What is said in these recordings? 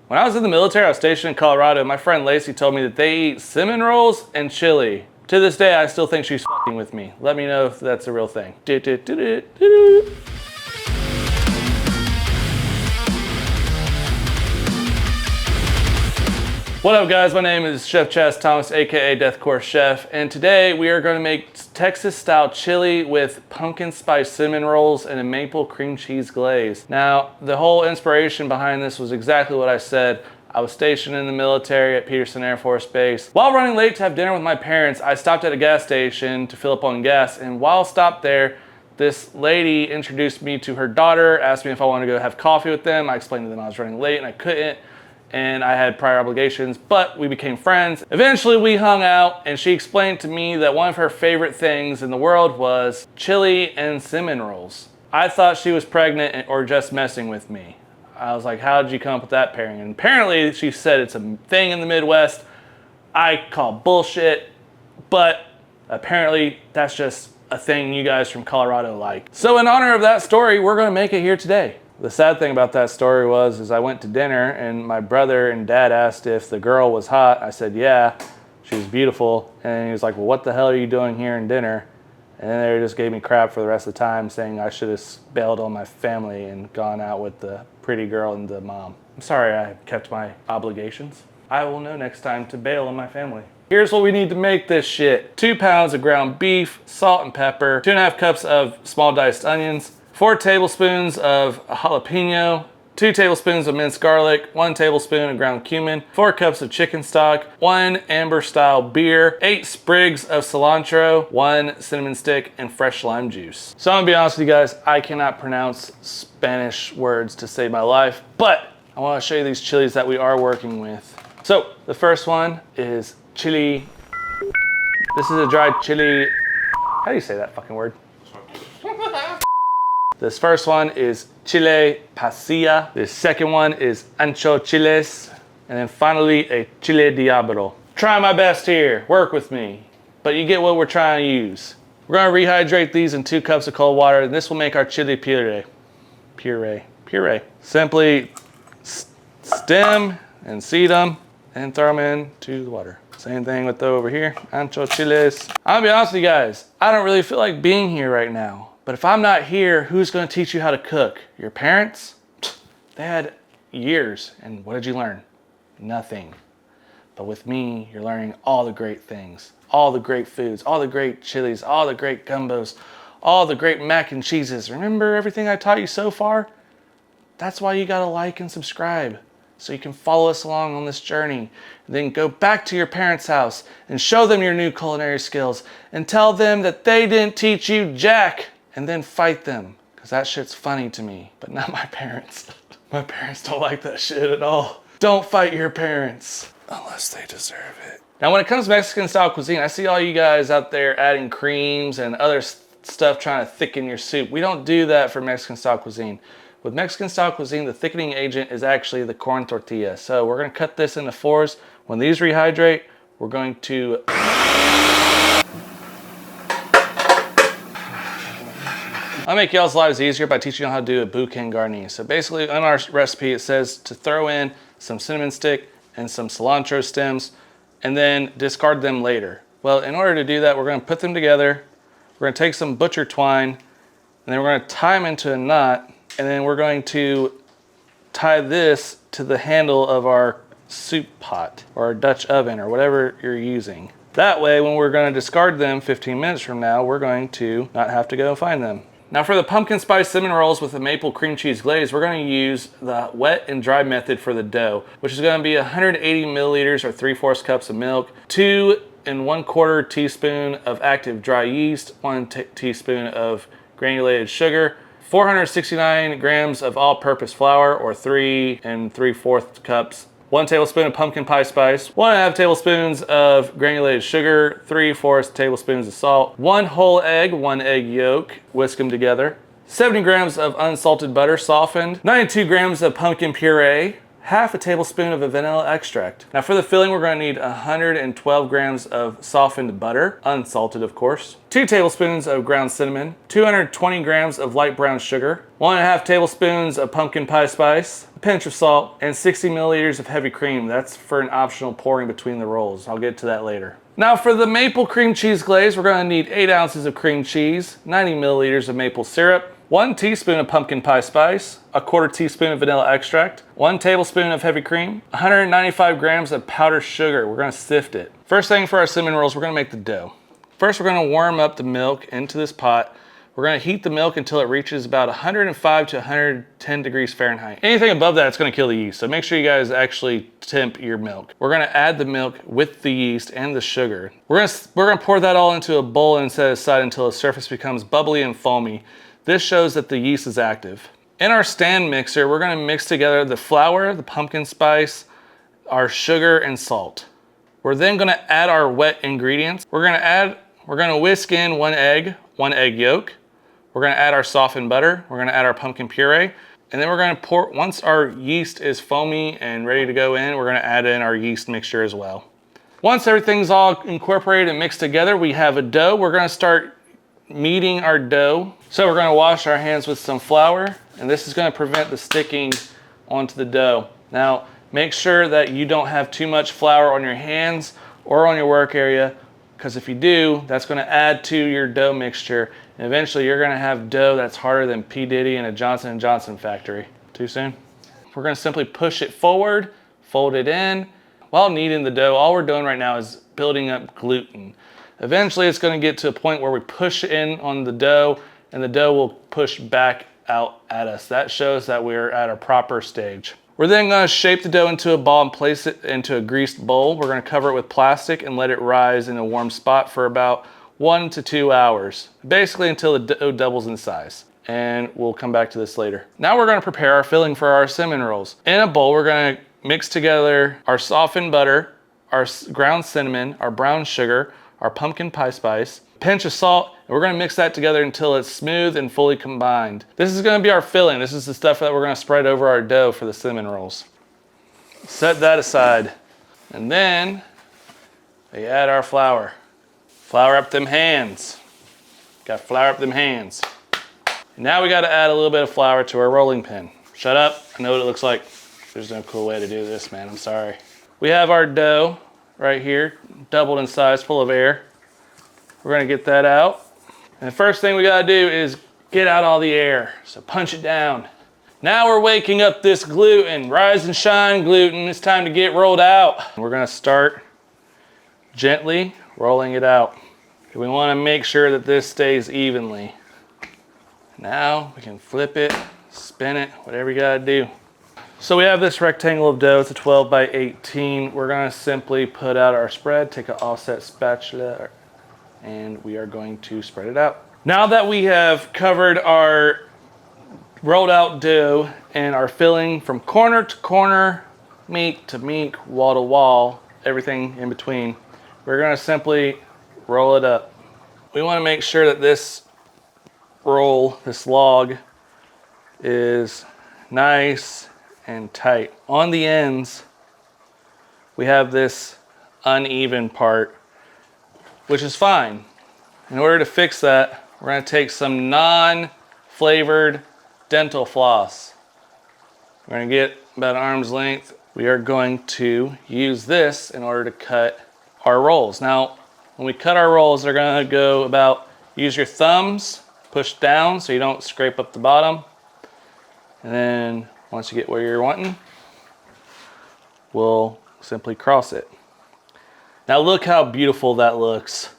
When I was in the military, I was stationed in Colorado. My friend Lacey told me that they eat cinnamon rolls and chili. To this day, I still think she's f***ing with me. Let me know if that's a real thing. What up guys, my name is Chef Chaz Thomas, aka Death Course Chef, and today we are going to make Texas style chili with pumpkin spice cinnamon rolls and a maple cream cheese glaze. Now, the whole inspiration behind this was exactly what I said. I was stationed in the military at Peterson Air Force Base. While running late to have dinner with my parents, I stopped at a gas station to fill up on gas, and while stopped there, this lady introduced me to her daughter, asked me if I wanted to go have coffee with them. I explained to them I was running late and I couldn't, and I had prior obligations, but we became friends. Eventually we hung out and she explained to me that one of her favorite things in the world was chili and cinnamon rolls. I thought she was pregnant or just messing with me. I was like, how did you come up with that pairing? And apparently she said it's a thing in the Midwest. I call bullshit, but apparently that's just a thing you guys from Colorado like. So in honor of that story, we're gonna make it here today. The sad thing about that story was I went to dinner and my brother and dad asked if the girl was hot. I said, yeah, she was beautiful. And he was like, well, what the hell are you doing here in dinner? And then they just gave me crap for the rest of the time, saying I should have bailed on my family and gone out with the pretty girl and the mom. I'm sorry I kept my obligations. I will know next time to bail on my family. Here's what we need to make this shit. 2 pounds of ground beef, salt and pepper, 2.5 cups of small diced onions, 4 tablespoons of jalapeno, 2 tablespoons of minced garlic, 1 tablespoon of ground cumin, 4 cups of chicken stock, 1 amber style beer, 8 sprigs of cilantro, 1 cinnamon stick, and fresh lime juice. So I'm gonna be honest with you guys, I cannot pronounce Spanish words to save my life, but I wanna show you these chilies that we are working with. So the first one is chili. This is a dried chili. How do you say that fucking word? This first one is chile pasilla. The second one is ancho chiles. And then finally, a chile diablo. Try my best here, work with me. But you get what we're trying to use. We're gonna rehydrate these in 2 cups of cold water, and this will make our chili puree. Puree. Simply stem and seed them and throw them into the water. Same thing with over here, ancho chiles. I'll be honest with you guys, I don't really feel like being here right now. But if I'm not here, who's gonna teach you how to cook? Your parents? They had years, and what did you learn? Nothing. But with me, you're learning all the great things, all the great foods, all the great chilies, all the great gumbos, all the great mac and cheeses. Remember everything I taught you so far? That's why you gotta like and subscribe, so you can follow us along on this journey. And then go back to your parents' house and show them your new culinary skills and tell them that they didn't teach you jack. And then fight them, because that shit's funny to me, but not my parents. My parents don't like that shit at all. Don't fight your parents, unless they deserve it. Now when it comes to Mexican style cuisine, I see all you guys out there adding creams and other stuff trying to thicken your soup. We don't do that for Mexican style cuisine. With Mexican style cuisine, the thickening agent is actually the corn tortilla. So we're gonna cut this into 4s. When these rehydrate, we're going to I'll make y'all's lives easier by teaching you how to do a bouquet garni. So basically on our recipe, it says to throw in some cinnamon stick and some cilantro stems and then discard them later. Well, in order to do that, we're gonna put them together. We're gonna take some butcher twine and then we're gonna tie them into a knot, and then we're going to tie this to the handle of our soup pot or our Dutch oven or whatever you're using. That way, when we're gonna discard them 15 minutes from now, we're going to not have to go find them. Now for the pumpkin spice cinnamon rolls with the maple cream cheese glaze, we're going to use the wet and dry method for the dough, which is going to be 180 milliliters or 3/4 cups of milk, 2 1/4 teaspoon of active dry yeast, 1 teaspoon of granulated sugar, 469 grams of all-purpose flour or 3 3/4 cups, 1 tablespoon of pumpkin pie spice, 1.5 tablespoons of granulated sugar, 3/4 tablespoons of salt, 1 whole egg, 1 egg yolk, whisk them together, 70 grams of unsalted butter softened, 92 grams of pumpkin puree, half a tablespoon of a vanilla extract. Now for the filling, we're going to need 112 grams of softened butter, unsalted of course, 2 tablespoons of ground cinnamon, 220 grams of light brown sugar, 1.5 tablespoons of pumpkin pie spice, a pinch of salt, and 60 milliliters of heavy cream. That's for an optional pouring between the rolls. I'll get to that later. Now for the maple cream cheese glaze, we're going to need 8 ounces of cream cheese, 90 milliliters of maple syrup, 1 teaspoon of pumpkin pie spice, a 1/4 teaspoon of vanilla extract, 1 tablespoon of heavy cream, 195 grams of powdered sugar. We're going to sift it. First thing for our cinnamon rolls, we're going to make the dough. First, we're going to warm up the milk into this pot. We're going to heat the milk until it reaches about 105 to 110 degrees Fahrenheit. Anything above that, it's going to kill the yeast. So make sure you guys actually temp your milk. We're going to add the milk with the yeast and the sugar. We're going to pour that all into a bowl and set it aside until the surface becomes bubbly and foamy. This shows that the yeast is active. In our stand mixer, we're going to mix together the flour, the pumpkin spice, our sugar, and salt. We're then going to add our wet ingredients. We're going to whisk in 1 egg yolk. We're going to add our softened butter. We're going to add our pumpkin puree. And then we're going to pour, once our yeast is foamy and ready to go in, we're going to add in our yeast mixture as well. Once everything's all incorporated and mixed together, we have a dough. We're going to start kneading our dough. So we're going to wash our hands with some flour, and this is going to prevent the sticking onto the dough. Now, make sure that you don't have too much flour on your hands or on your work area, because if you do, that's going to add to your dough mixture, and eventually you're going to have dough that's harder than P. Diddy in a Johnson & Johnson factory. Too soon? We're going to simply push it forward, fold it in. While kneading the dough, all we're doing right now is building up gluten. Eventually, it's going to get to a point where we push in on the dough, and the dough will push back out at us. That shows that we're at a proper stage. We're then going to shape the dough into a ball and place it into a greased bowl. We're going to cover it with plastic and let it rise in a warm spot for about 1 to 2 hours, basically until the dough doubles in size. And we'll come back to this later. Now we're going to prepare our filling for our cinnamon rolls. In a bowl, we're going to mix together our softened butter, our ground cinnamon, our brown sugar, our pumpkin pie spice, pinch of salt, and we're going to mix that together until it's smooth and fully combined. This is going to be our filling. This is the stuff that we're going to spread over our dough for the cinnamon rolls. Set that aside. And then we add our flour. Flour up them hands. Got to flour up them hands. And now we got to add a little bit of flour to our rolling pin. Shut up. I know what it looks like. There's no cool way to do this, man. I'm sorry. We have our dough right here, doubled in size, full of air. We're going to get that out. And the first thing we got to do is get out all the air. So punch it down. Now we're waking up this gluten. Rise and shine, gluten. It's time to get rolled out. We're going to start gently rolling it out. We want to make sure that this stays evenly. Now we can flip it, spin it, whatever you got to do. So we have this rectangle of dough. It's a 12 by 18. We're going to simply put out our spread, take an offset spatula, and we are going to spread it out. Now that we have covered our rolled out dough and our filling from corner to corner, meat to meat, wall to wall, everything in between, we're going to simply roll it up. We want to make sure that this roll, this log, is nice and tight. On the ends, we have this uneven part, which is fine. In order to fix that, we're going to take some non-flavored dental floss. We're going to get about an arm's length. We are going to use this in order to cut our rolls. Now, when we cut our rolls, they're going to go about, use your thumbs, push down so you don't scrape up the bottom. And then once you get where you're wanting, we'll simply cross it. Now look how beautiful that looks.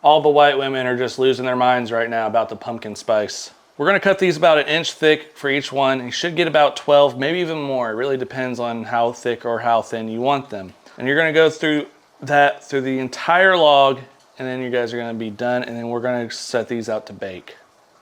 All the white women are just losing their minds right now about the pumpkin spice. We're going to cut these about 1 inch thick for each one. You should get about 12, maybe even more. It really depends on how thick or how thin you want them. And you're going to go through that through the entire log, and then you guys are going to be done, and then we're going to set these out to bake.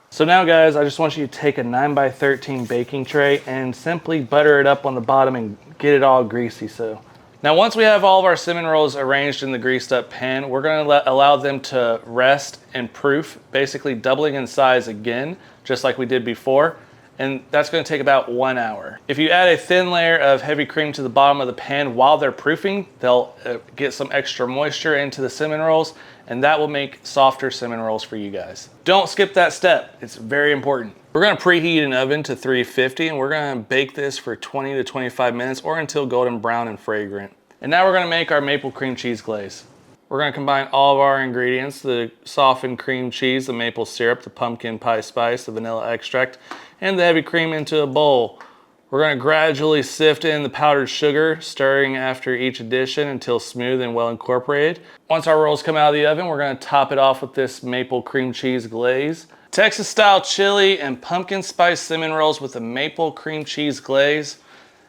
So now guys, I just want you to take a 9 by 13 baking tray and simply butter it up on the bottom and get it all greasy. So now once we have all of our cinnamon rolls arranged in the greased up pan, we're going to allow them to rest and proof, basically doubling in size again, just like we did before. and that's going to take about 1 hour. If you add a thin layer of heavy cream to the bottom of the pan while they're proofing, they'll get some extra moisture into the cinnamon rolls, and that will make softer cinnamon rolls for you guys. Don't skip that step. It's very important. We're going to preheat an oven to 350, and we're going to bake this for 20 to 25 minutes or until golden brown and fragrant. And now we're going to make our maple cream cheese glaze. We're going to combine all of our ingredients, the softened cream cheese, the maple syrup, the pumpkin pie spice, the vanilla extract, and the heavy cream into a bowl. We're going to gradually sift in the powdered sugar, stirring after each addition until smooth and well incorporated. Once our rolls come out of the oven, we're going to top it off with this maple cream cheese glaze. Texas style chili and pumpkin spice cinnamon rolls with a maple cream cheese glaze.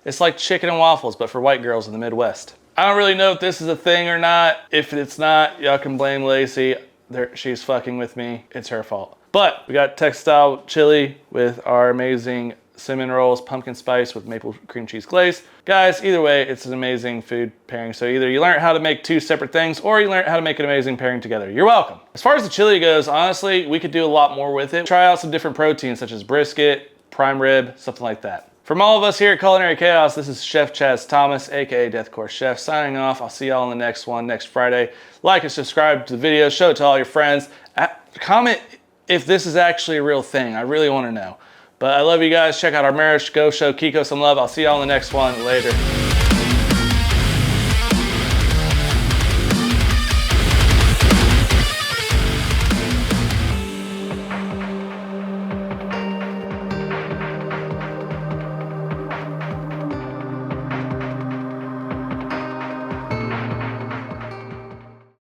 It's like chicken and waffles, but for white girls in the Midwest. I don't really know if this is a thing or not. If it's not, y'all can blame Lacey. She's fucking with me. It's her fault. But we got Texas style chili with our amazing cinnamon rolls, pumpkin spice with maple cream cheese glaze. Guys, either way, it's an amazing food pairing. So either you learn how to make two separate things or you learn how to make an amazing pairing together. You're welcome. As far as the chili goes, honestly, we could do a lot more with it. Try out some different proteins such as brisket, prime rib, something like that. From all of us here at Culinary Chaos, this is Chef Chaz Thomas, aka Death Course Chef, signing off. I'll see y'all on the next one next Friday. Like and subscribe to the video, show it to all your friends. Comment if this is actually a real thing. I really want to know. But I love you guys. Check out our merch. Go show Kiko some love. I'll see y'all on the next one. Later.